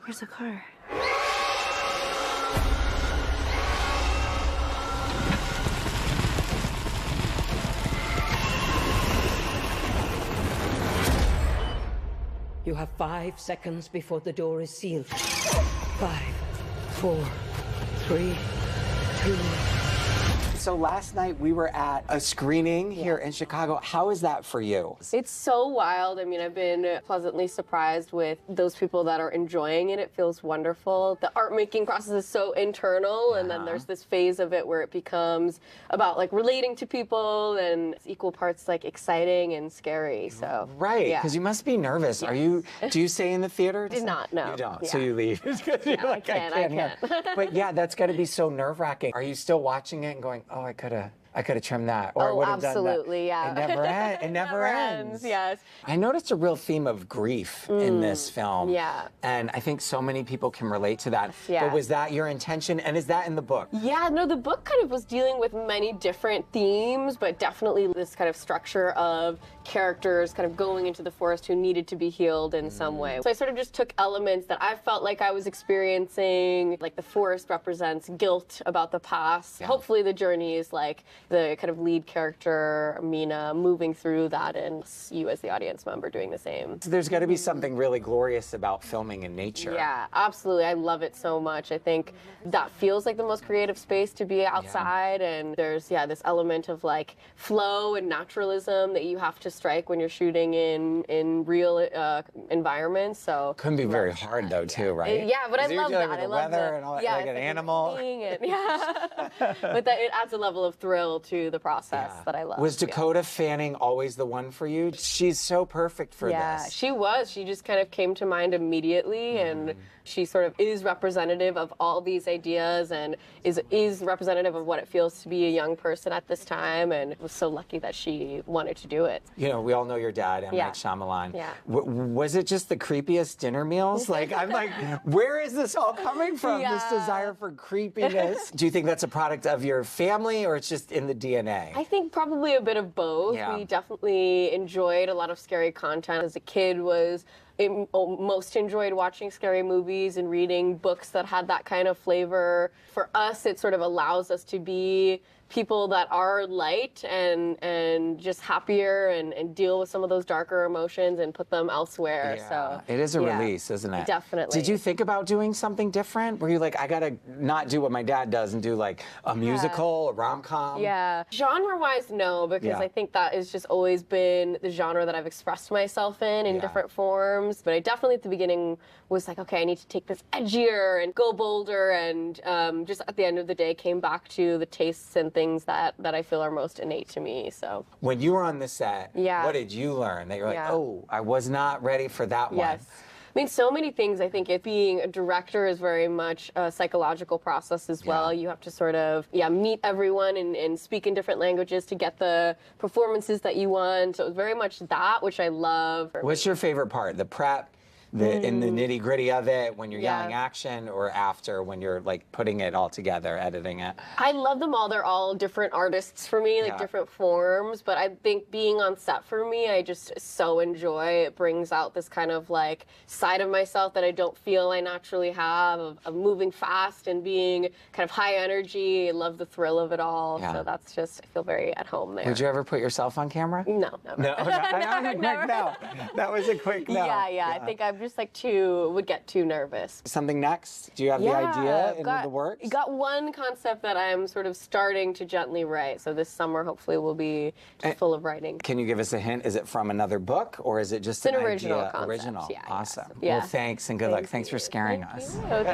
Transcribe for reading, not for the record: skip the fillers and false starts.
Where's the car? You have 5 seconds before the door is sealed. 5, 4, 3, 2. So last night we were at a screening here in Chicago. How is that for you? It's so wild. I mean, I've been pleasantly surprised with those people that are enjoying it. It feels wonderful. The art making process is so internal, and then there's this phase of it where it becomes about like relating to people, and it's equal parts like exciting and scary. So Right, because you must be nervous. Yes. Are you? Do you stay in the theater? Did not, no. You don't. Yeah. So you leave. You're like, I can't. hear. But yeah, that's got to be so nerve-wracking. Are you still watching it and going, oh, I could have trimmed that, or I would have done that. Absolutely, yeah. It never ends. Yes. I noticed a real theme of grief in this film. Yeah. And I think so many people can relate to that. Yeah. But was that your intention? And is that in the book? Yeah, no, the book kind of was dealing with many different themes, but definitely this kind of structure of characters kind of going into the forest who needed to be healed in some way. So I sort of just took elements that I felt like I was experiencing, like the forest represents guilt about the past. Yeah. Hopefully the journey is like the kind of lead character, Mina, moving through that, and you as the audience member doing the same. So there's got to be something really glorious about filming in nature. Yeah, absolutely. I love it so much. I think that feels like the most creative space to be outside, and there's, this element of like flow and naturalism that you have to strike when you're shooting in real environments. So Couldn't be very hard though, too, right? Yeah, but I 'Cause you're love dealing that. with I the love weather and all that, like it's an animal. But that it adds a level of thrill to the process that I love. Was Dakota Fanning always the one for you? She's so perfect for this. She was. She just kind of came to mind immediately, and she sort of is representative of all these ideas, and is representative of what it feels to be a young person at this time, and was so lucky that she wanted to do it. You know, we all know your dad, M. Night Shyamalan. Yeah. Was it just the creepiest dinner meals? Like, I'm like, where is this all coming from? This desire for creepiness? Do you think that's a product of your family, or it's just in the DNA? I think probably a bit of both. Yeah. We definitely enjoyed a lot of scary content. As a kid, most enjoyed watching scary movies and reading books that had that kind of flavor. For us, it sort of allows us to be people that are light and just happier and deal with some of those darker emotions and put them elsewhere. Yeah. So It is a release, isn't it? Definitely. Did you think about doing something different? Were you like, I gotta not do what my dad does and do like a musical, a rom-com? Yeah. Genre-wise, no, because I think that has just always been the genre that I've expressed myself in different forms. But I definitely at the beginning was like, okay, I need to take this edgier and go bolder, and just at the end of the day came back to the tastes and things that I feel are most innate to me. So When you were on the set, what did you learn that you're like, oh, I was not ready for that one? Yes. I mean, so many things. I think being a director is very much a psychological process as well. You have to sort of, meet everyone and speak in different languages to get the performances that you want. So it was very much that, which I love. What's your favorite part? The prep? In the nitty gritty of it, when you're yelling action, or after when you're like putting it all together, editing it? I love them all. They're all different artists for me, like different forms. But I think being on set for me, I just so enjoy. It brings out this kind of like side of myself that I don't feel I naturally have, of moving fast and being kind of high energy. I love the thrill of it all. So that's just, I feel very at home there. Would you ever put yourself on camera? No, never. No, that was a quick no. I think I'm just like would get too nervous. Something next? Do you have the idea in the works? Got one concept that I'm sort of starting to gently write. So this summer, hopefully, will be just full of writing. Can you give us a hint? Is it from another book, or is it just It's an an original idea? concept. Original. Yeah, awesome. yeah. Well, thanks and good luck. Thanks for scaring us. You.